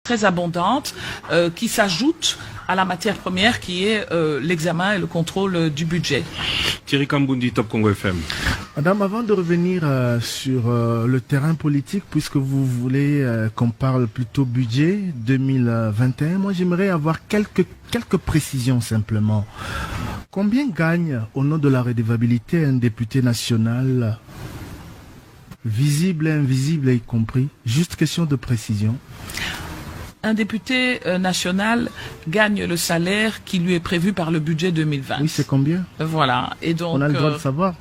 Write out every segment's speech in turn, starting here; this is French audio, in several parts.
très abondante qui s'ajoute à la matière première qui est l'examen et le contrôle du budget. Thierry Kambundi, Top Congo FM. Madame, avant de revenir sur le terrain politique, puisque vous voulez qu'on parle plutôt budget 2021, moi j'aimerais avoir quelques précisions simplement. Combien gagne au nom de la redevabilité un député national, visible et invisible y compris? Juste question de précision. Un député national gagne le salaire qui lui est prévu par le budget 2020. Oui, c'est combien? Voilà. Et donc, on a le droit de savoir.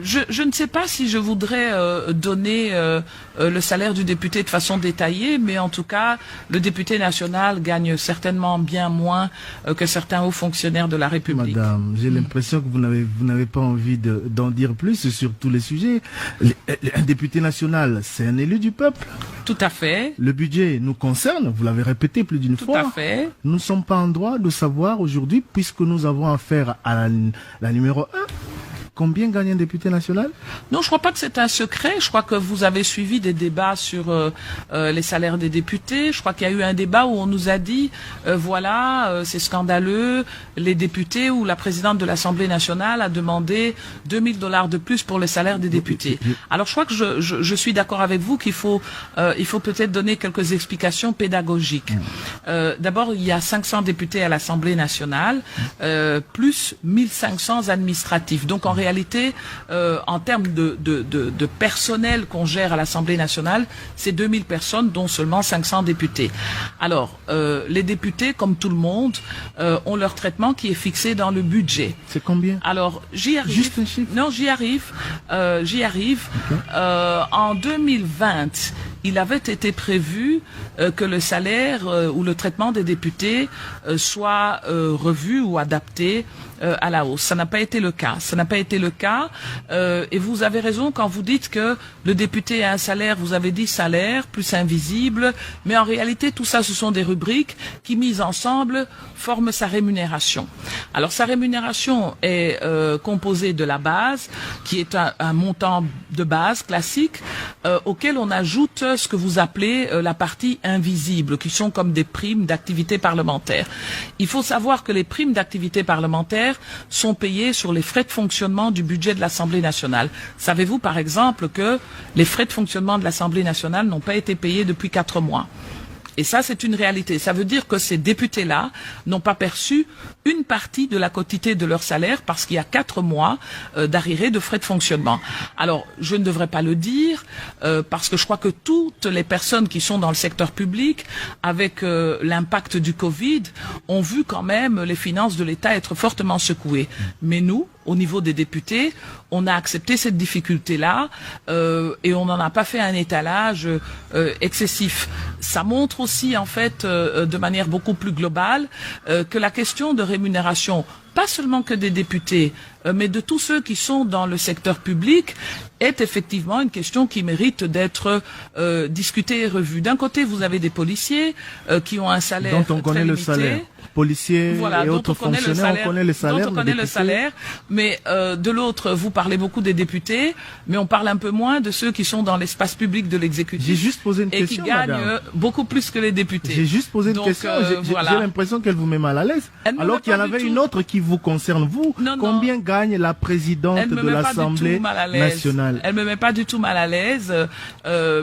Je ne sais pas si je voudrais donner le salaire du député de façon détaillée, mais en tout cas, le député national gagne certainement bien moins que certains hauts fonctionnaires de la République. Madame, j'ai l'impression que vous n'avez pas envie d'en dire plus sur tous les sujets. Un député national, c'est un élu du peuple. Tout à fait. Le budget nous concerne, vous l'avez répété plus d'une fois. Tout à fait. Nous ne sommes pas en droit de savoir aujourd'hui, puisque nous avons affaire à la numéro 1. Combien gagne un député national? Non, je crois pas que c'est un secret. Je crois que vous avez suivi des débats sur les salaires des députés. Je crois qu'il y a eu un débat où on nous a dit, c'est scandaleux, les députés ou la présidente de l'Assemblée nationale a demandé $2000 de plus pour le salaire des députés. Alors je crois que je suis d'accord avec vous qu'il faut peut-être donner quelques explications pédagogiques. D'abord, il y a 500 députés à l'Assemblée nationale, plus 1500 administratifs. Donc en réalité, en termes de personnel qu'on gère à l'Assemblée nationale, c'est 2000 personnes, dont seulement 500 députés. Alors, les députés, comme tout le monde, ont leur traitement qui est fixé dans le budget. C'est combien? Alors, j'y arrive. Juste un chiffre? Non, j'y arrive. Okay. En 2020, il avait été prévu que le salaire ou le traitement des députés soit revu ou adapté à la hausse. Ça n'a pas été le cas. Et vous avez raison quand vous dites que le député a un salaire, vous avez dit salaire, plus invisible, mais en réalité, tout ça, ce sont des rubriques qui, mises ensemble, forment sa rémunération. Alors, sa rémunération est composée de la base, qui est un montant de base classique, auquel on ajoute ce que vous appelez la partie invisible, qui sont comme des primes d'activité parlementaire. Il faut savoir que les primes d'activité parlementaire sont payées sur les frais de fonctionnement du budget de l'Assemblée nationale. Savez-vous, par exemple, que les frais de fonctionnement de l'Assemblée nationale n'ont pas été payés depuis 4 mois? Et ça, c'est une réalité. Ça veut dire que ces députés-là n'ont pas perçu une partie de la quotité de leur salaire parce qu'il y a 4 mois d'arriérés de frais de fonctionnement. Alors, je ne devrais pas le dire parce que je crois que toutes les personnes qui sont dans le secteur public, avec l'impact du Covid, ont vu quand même les finances de l'État être fortement secouées. Mais nous, au niveau des députés, on a accepté cette difficulté-là et on n'en a pas fait un étalage excessif. Ça montre aussi, en fait, de manière beaucoup plus globale, que la question de rémunération, pas seulement que des députés, mais de tous ceux qui sont dans le secteur public, est effectivement une question qui mérite d'être discutée et revue. D'un côté, vous avez des policiers qui ont un salaire dont on connaît le salaire. Policiers et autres fonctionnaires, on connaît le salaire. Dont on connaît le salaire, mais de l'autre, vous parlez beaucoup des députés, mais on parle un peu moins de ceux qui sont dans l'espace public de l'exécutif. J'ai juste posé une question, et qui gagnent beaucoup plus que les députés. J'ai juste posé une question. J'ai l'impression qu'elle vous met mal à l'aise. Alors qu'il y en avait une autre qui vous concerne, vous. Combien gagne la présidente de l'Assemblée nationale? Elle me met pas du tout mal à l'aise,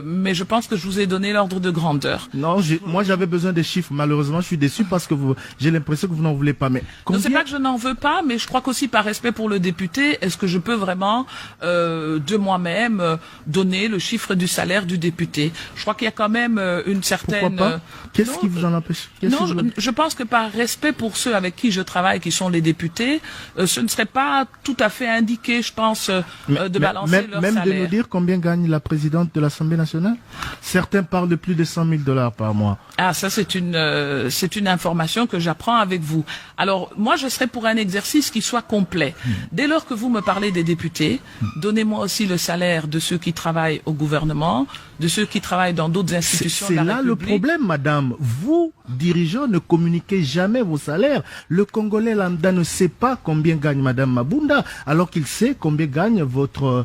mais je pense que je vous ai donné l'ordre de grandeur. Non, moi j'avais besoin des chiffres. Malheureusement, je suis déçu parce que j'ai l'impression que vous n'en voulez pas. Mais combien... C'est pas que je n'en veux pas, mais je crois qu'aussi par respect pour le député, est-ce que je peux vraiment de moi-même donner le chiffre du salaire du député? Je crois qu'il y a quand même une certaine... Pourquoi pas? Qu'est-ce qui vous en empêche? Non, je pense que par respect pour ceux avec qui je travaille, qui sont les députés, ce ne serait pas tout à fait indiqué, je pense, de balancer leur salaire. Même de nous dire combien gagne la présidente de l'Assemblée nationale? Certains parlent de plus de $100,000 par mois. Ah, ça c'est une information que j'apprends avec vous. Alors, moi, je serais pour un exercice qui soit complet. Dès lors que vous me parlez des députés, donnez-moi aussi le salaire de ceux qui travaillent au gouvernement, de ceux qui travaillent dans d'autres institutions de la République. C'est là le problème, madame. Vous, dirigeants, ne communiquez jamais vos salaires. Le Congolais lambda ne sait pas combien gagne Madame Mabunda, alors qu'il sait combien gagne votre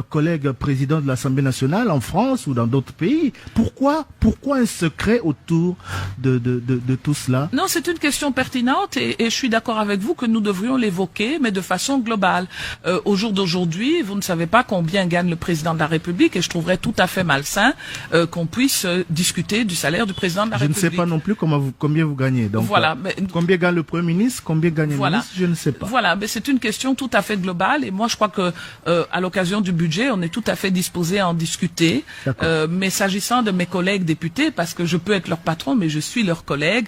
collègue président de l'Assemblée nationale en France ou dans d'autres pays. Pourquoi un secret autour de tout cela? Non, c'est une question pertinente et je suis d'accord avec vous que nous devrions l'évoquer, mais de façon globale. Au jour d'aujourd'hui, vous ne savez pas combien gagne le président de la République et je trouverais tout à fait malsain qu'on puisse discuter du salaire du président de la République. Je ne sais pas non plus combien vous gagnez. Donc, voilà, combien gagne le Premier ministre, combien gagne le ministre, je ne sais pas. Voilà, mais c'est une question tout à fait globale et moi je crois que à l'occasion du budget, on est tout à fait disposé à en discuter. Mais s'agissant de mes collègues députés, parce que je peux être leur patron, mais je suis leur collègue.